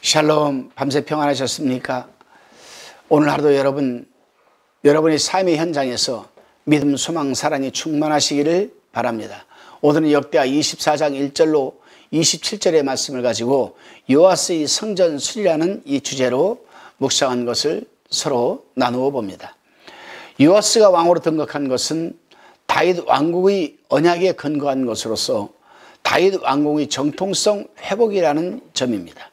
샬롬, 밤새 평안하셨습니까? 오늘 하루도 여러분의 삶의 현장에서 믿음, 소망, 사랑이 충만하시기를 바랍니다. 오늘은 역대하 24장 1절로 27절의 말씀을 가지고 요아스의 성전 수리라는 이 주제로 묵상한 것을 서로 나누어 봅니다. 요아스가 왕으로 등극한 것은 다윗 왕국의 언약에 근거한 것으로서 다윗 왕국의 정통성 회복이라는 점입니다.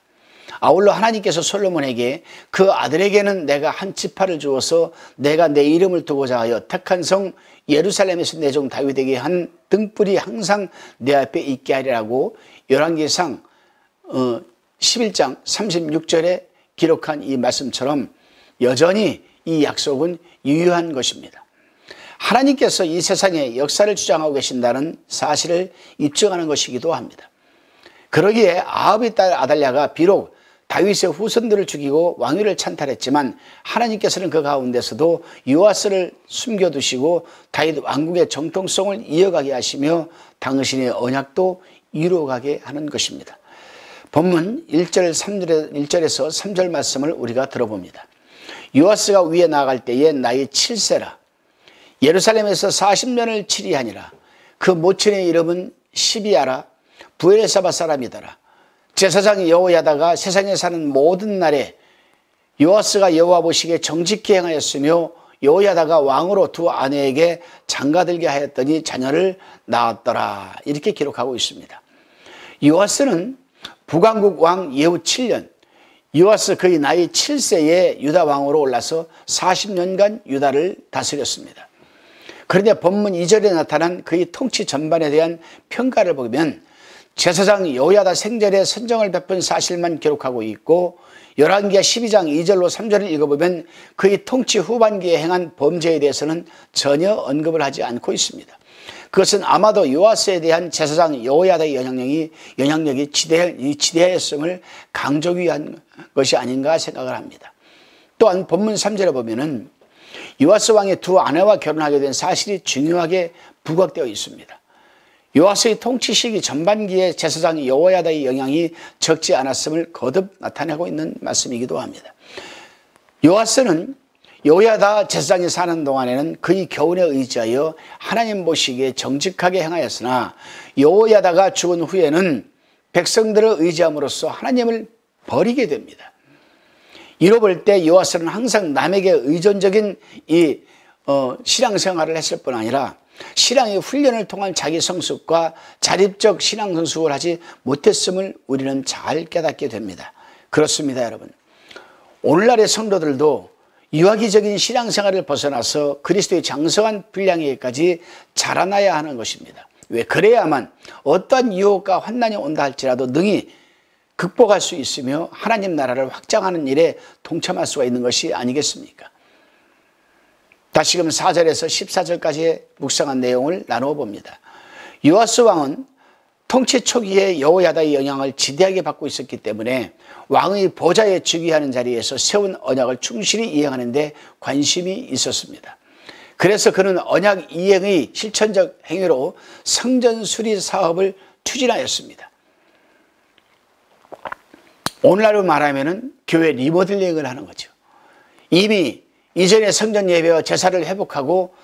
아울러 하나님께서 솔로몬에게 그 아들에게는 내가 한 지파를 주어서 내가 내 이름을 두고자 하여 택한 성 예루살렘에서 내 종 다윗에게 한 등불이 항상 내 앞에 있게 하리라고 열왕기상 11장 36절에 기록한 이 말씀처럼 여전히 이 약속은 유효한 것입니다. 하나님께서 이 세상에 역사를 주장하고 계신다는 사실을 입증하는 것이기도 합니다. 그러기에 아합의 딸 아달랴가 비록 다윗의 후손들을 죽이고 왕위를 찬탈했지만 하나님께서는 그 가운데서도 요아스를 숨겨두시고 다윗 왕국의 정통성을 이어가게 하시며 당신의 언약도 이루어가게 하는 것입니다. 본문 1절에서 3절 말씀을 우리가 들어봅니다. 요아스가 위에 나아갈 때에 나이 7세라. 예루살렘에서 40년을 치리하니라. 그 모친의 이름은 시비아라. 부엘사바 사람이더라. 제사장 여호야다가 세상에 사는 모든 날에 요아스가 여호와 보시기에 정직히 행하였으며 여호야다가 왕으로 두 아내에게 장가들게 하였더니 자녀를 낳았더라. 이렇게 기록하고 있습니다. 요아스는 북왕국 왕 예후 7년, 요아스 그의 나이 7세에 유다 왕으로 올라서 40년간 유다를 다스렸습니다. 그런데 본문 2절에 나타난 그의 통치 전반에 대한 평가를 보면 제사장 여호야다 생전에 선정을 베푼 사실만 기록하고 있고 열왕기하 12장 2절로 3절을 읽어보면 그의 통치 후반기에 행한 범죄에 대해서는 전혀 언급을 하지 않고 있습니다. 그것은 아마도 요아스에 대한 제사장 여호야다의 영향력이 지대했음을 강조하기 위한 것이 아닌가 생각을 합니다. 또한 본문 3절에 보면은 요아스 왕의 두 아내와 결혼하게 된 사실이 중요하게 부각되어 있습니다. 요아스의 통치 시기 전반기에 제사장 여호야다의 영향이 적지 않았음을 거듭 나타내고 있는 말씀이기도 합니다. 요아스는 여호야다 제사장이 사는 동안에는 그의 교훈에 의지하여 하나님 보시기에 정직하게 행하였으나 여호야다가 죽은 후에는 백성들을 의지함으로써 하나님을 버리게 됩니다. 이로 볼 때 요아스는 항상 남에게 의존적인 신앙생활을 했을 뿐 아니라 신앙의 훈련을 통한 자기 성숙과 자립적 신앙 성숙을 하지 못했음을 우리는 잘 깨닫게 됩니다. 그렇습니다, 여러분. 오늘날의 성도들도 유아기적인 신앙생활을 벗어나서 그리스도의 장성한 분량에까지 자라나야 하는 것입니다. 왜? 그래야만 어떠한 유혹과 환난이 온다 할지라도 능히 극복할 수 있으며 하나님 나라를 확장하는 일에 동참할 수가 있는 것이 아니겠습니까? 다시금 4절에서 14절까지의 묵상한 내용을 나누어 봅니다. 요아스 왕은 통치 초기에 여호야다의 영향을 지대하게 받고 있었기 때문에 왕의 보좌에 즉위하는 자리에서 세운 언약을 충실히 이행하는 데 관심이 있었습니다. 그래서 그는 언약 이행의 실천적 행위로 성전 수리 사업을 추진하였습니다. 오늘날로 말하면 교회 리모델링을 하는 거죠. 이미 이전에 성전 예배와 제사를 회복하고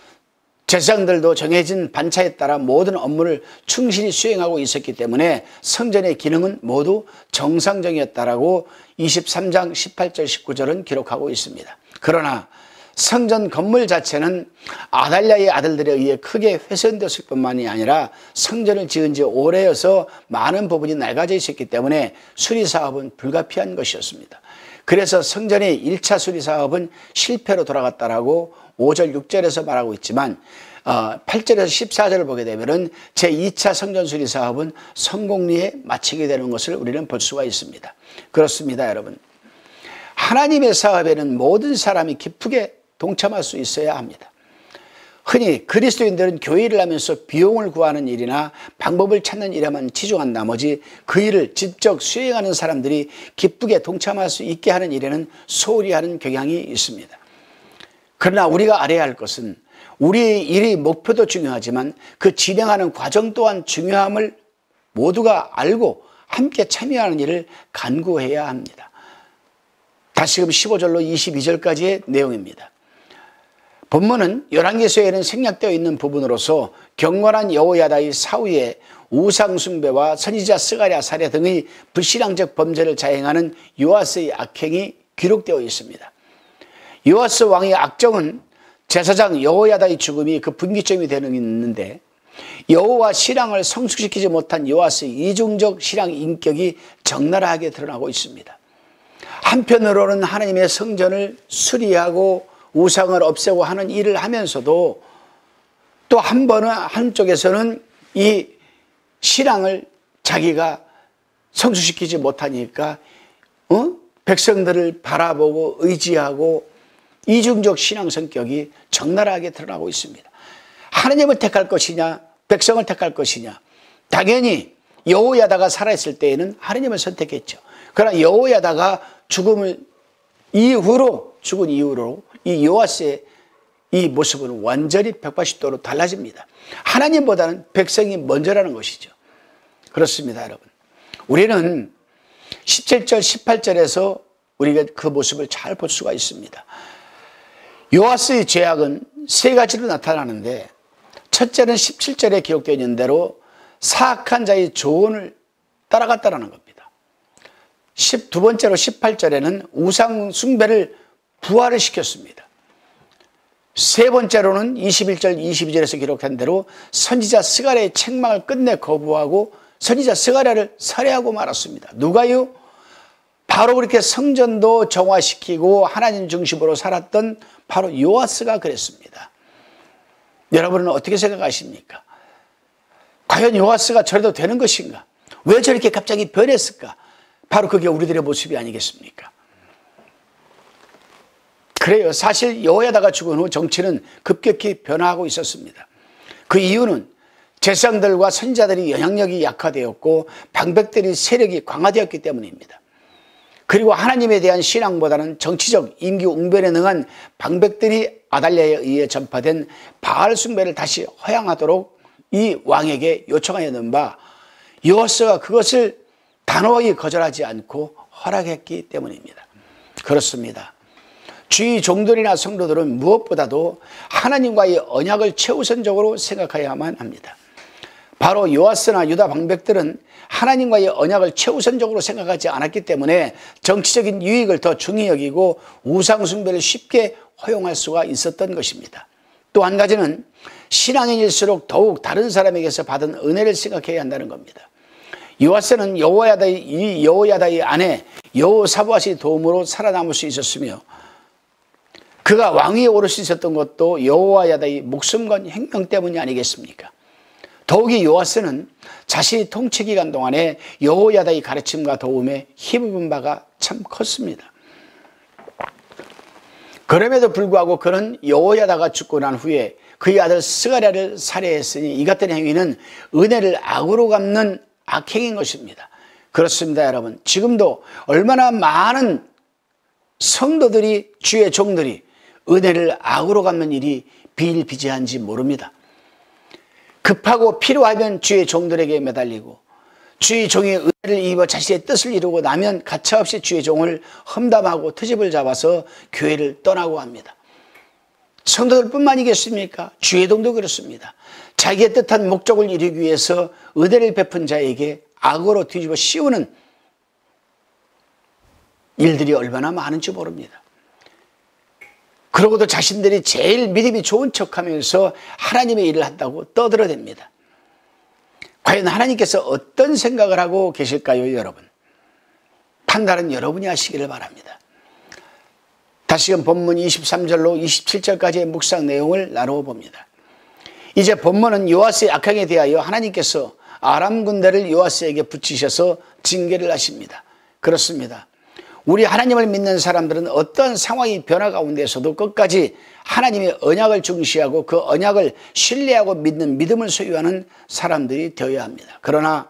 제사장들도 정해진 반차에 따라 모든 업무를 충실히 수행하고 있었기 때문에 성전의 기능은 모두 정상적이었다라고 23장 18절 19절은 기록하고 있습니다. 그러나 성전 건물 자체는 아달랴의 아들들에 의해 크게 훼손되었을 뿐만이 아니라 성전을 지은 지 오래여서 많은 부분이 낡아져 있었기 때문에 수리사업은 불가피한 것이었습니다. 그래서 성전의 1차 수리사업은 실패로 돌아갔다라고 5절 6절에서 말하고 있지만 8절에서 14절을 보게 되면 제2차 성전 수리사업은 성공리에 마치게 되는 것을 우리는 볼 수가 있습니다. 그렇습니다, 여러분. 하나님의 사업에는 모든 사람이 기쁘게 동참할 수 있어야 합니다. 흔히 그리스도인들은 교회 일을 하면서 비용을 구하는 일이나 방법을 찾는 일에만 치중한 나머지 그 일을 직접 수행하는 사람들이 기쁘게 동참할 수 있게 하는 일에는 소홀히 하는 경향이 있습니다. 그러나 우리가 알아야 할 것은 우리의 일의 목표도 중요하지만 그 진행하는 과정 또한 중요함을 모두가 알고 함께 참여하는 일을 간구해야 합니다. 다시금 15절로 22절까지의 내용입니다. 본문은 열왕기서에는 생략되어 있는 부분으로서 경건한 여호야다의 사후에 우상숭배와 선지자 스가랴 살해 등의 불신앙적 범죄를 자행하는 요아스의 악행이 기록되어 있습니다. 요아스 왕의 악정은 제사장 여호야다의 죽음이 그 분기점이 되는 있는데, 여호와 신앙을 성숙시키지 못한 요아스의 이중적 신앙 인격이 적나라하게 드러나고 있습니다. 한편으로는 하나님의 성전을 수리하고 우상을 없애고 하는 일을 하면서도 또 한쪽에서는 이 신앙을 자기가 성숙시키지 못하니까 백성들을 바라보고 의지하고 이중적 신앙 성격이 적나라하게 드러나고 있습니다. 하나님을 택할 것이냐 백성을 택할 것이냐, 당연히 여호야다가 살아있을 때에는 하나님을 선택했죠. 그러나 여호야다가 죽은 이후로 이 요아스의 이 모습은 완전히 180도로 달라집니다. 하나님보다는 백성이 먼저라는 것이죠. 그렇습니다, 여러분. 우리는 17절 18절에서 우리가 그 모습을 잘 볼 수가 있습니다. 요아스의 죄악은 세 가지로 나타나는데, 첫째는 17절에 기록되어 있는 대로 사악한 자의 조언을 따라갔다는 겁니다. 두 번째로 18절에는 우상 숭배를 부활을 시켰습니다. 세 번째로는 21절 22절에서 기록한 대로 선지자 스가랴의 책망을 끝내 거부하고 선지자 스가랴를 살해하고 말았습니다. 누가요? 바로 그렇게 성전도 정화시키고 하나님 중심으로 살았던 바로 요아스가 그랬습니다. 여러분은 어떻게 생각하십니까? 과연 요아스가 저래도 되는 것인가? 왜 저렇게 갑자기 변했을까? 바로 그게 우리들의 모습이 아니겠습니까? 그래요. 사실 여호야다가 죽은 후 정치는 급격히 변화하고 있었습니다. 그 이유는 제사장들과 선지자들이 영향력이 약화되었고 방백들의 세력이 강화되었기 때문입니다. 그리고 하나님에 대한 신앙보다는 정치적 임기응변에 능한 방백들이 아달랴에 의해 전파된 바알 숭배를 다시 허용하도록 이 왕에게 요청하였는 바, 요아스가 그것을 단호하게 거절하지 않고 허락했기 때문입니다. 그렇습니다. 주의 종들이나 성도들은 무엇보다도 하나님과의 언약을 최우선적으로 생각해야만 합니다. 바로 요아스나 유다 방백들은 하나님과의 언약을 최우선적으로 생각하지 않았기 때문에 정치적인 유익을 더 중히 여기고 우상 숭배를 쉽게 허용할 수가 있었던 것입니다. 또 한 가지는 신앙인일수록 더욱 다른 사람에게서 받은 은혜를 생각해야 한다는 겁니다. 요아스는 여호야다의 아내 여호사밧의 도움으로 살아남을 수 있었으며, 그가 왕위에 오를 수 있었던 것도 여호야다의 목숨 건 행명 때문이 아니겠습니까? 더욱이 요아스는 자신이 통치 기간 동안에 여호야다의 가르침과 도움에 힘입은 바가 참 컸습니다. 그럼에도 불구하고 그는 여호야다가 죽고 난 후에 그의 아들 스가랴를 살해했으니 이 같은 행위는 은혜를 악으로 갚는 악행인 것입니다. 그렇습니다, 여러분. 지금도 얼마나 많은 성도들이, 주의 종들이 은혜를 악으로 갚는 일이 비일비재한지 모릅니다. 급하고 필요하면 주의 종들에게 매달리고, 주의 종이 은혜를 입어 자신의 뜻을 이루고 나면 가차없이 주의 종을 험담하고 트집을 잡아서 교회를 떠나고 합니다. 성도들 뿐만이겠습니까? 주의 종도 그렇습니다. 자기의 뜻한 목적을 이루기 위해서 은혜를 베푼 자에게 악으로 뒤집어 씌우는 일들이 얼마나 많은지 모릅니다. 그러고도 자신들이 제일 믿음이 좋은 척하면서 하나님의 일을 한다고 떠들어댑니다. 과연 하나님께서 어떤 생각을 하고 계실까요, 여러분? 판단은 여러분이 하시기를 바랍니다. 다시금 본문 23절로 27절까지의 묵상 내용을 나누어 봅니다. 이제 본문은 요아스의 악행에 대하여 하나님께서 아람 군대를 요아스에게 붙이셔서 징계를 하십니다. 그렇습니다. 우리 하나님을 믿는 사람들은 어떤 상황이 변화 가운데서도 끝까지 하나님의 언약을 중시하고 그 언약을 신뢰하고 믿는 믿음을 소유하는 사람들이 되어야 합니다. 그러나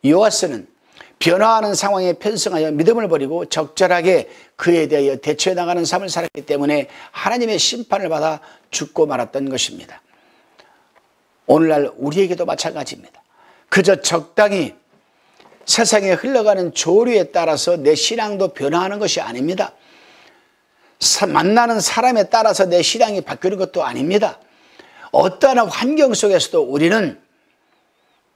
요아스는 변화하는 상황에 편승하여 믿음을 버리고 적절하게 그에 대하여 대처해 나가는 삶을 살았기 때문에 하나님의 심판을 받아 죽고 말았던 것입니다. 오늘날 우리에게도 마찬가지입니다. 그저 적당히 세상에 흘러가는 조류에 따라서 내 신앙도 변화하는 것이 아닙니다. 만나는 사람에 따라서 내 신앙이 바뀌는 것도 아닙니다. 어떠한 환경 속에서도 우리는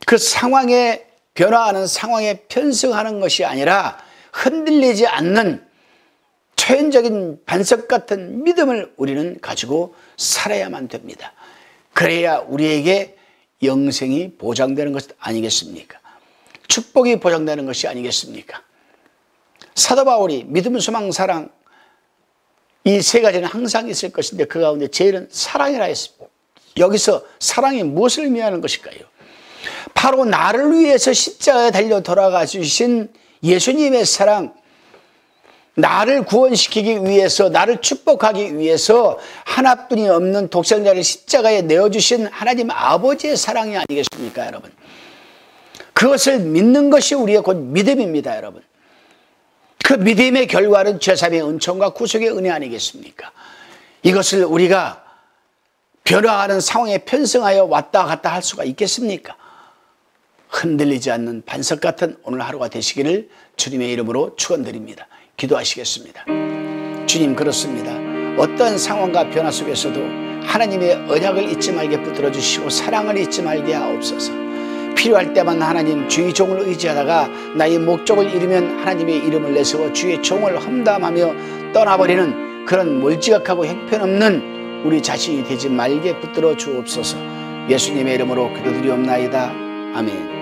그 상황에 변화하는 상황에 편승하는 것이 아니라 흔들리지 않는 초연적인 반석 같은 믿음을 우리는 가지고 살아야만 됩니다. 그래야 우리에게 영생이 보장되는 것 아니겠습니까? 축복이 보장되는 것이 아니겠습니까? 사도 바울이 믿음, 소망, 사랑 이 세 가지는 항상 있을 것인데 그 가운데 제일은 사랑이라 했습니다. 여기서 사랑이 무엇을 의미하는 것일까요? 바로 나를 위해서 십자가에 달려 돌아가 주신 예수님의 사랑, 나를 구원시키기 위해서, 나를 축복하기 위해서 하나뿐이 없는 독생자를 십자가에 내어주신 하나님 아버지의 사랑이 아니겠습니까, 여러분? 그것을 믿는 것이 우리의 곧 믿음입니다, 여러분. 그 믿음의 결과는 죄사함의 은총과 구속의 은혜 아니겠습니까? 이것을 우리가 변화하는 상황에 편승하여 왔다 갔다 할 수가 있겠습니까? 흔들리지 않는 반석 같은 오늘 하루가 되시기를 주님의 이름으로 축원드립니다. 기도하시겠습니다. 주님, 그렇습니다. 어떤 상황과 변화 속에서도 하나님의 언약을 잊지 말게 붙들어 주시고 사랑을 잊지 말게 하옵소서. 필요할 때만 하나님 주의 종을 의지하다가 나의 목적을 이루면 하나님의 이름을 내세워 주의 종을 험담하며 떠나버리는 그런 몰지각하고 형편없는 우리 자신이 되지 말게 붙들어 주옵소서. 예수님의 이름으로 기도드리옵나이다. 아멘.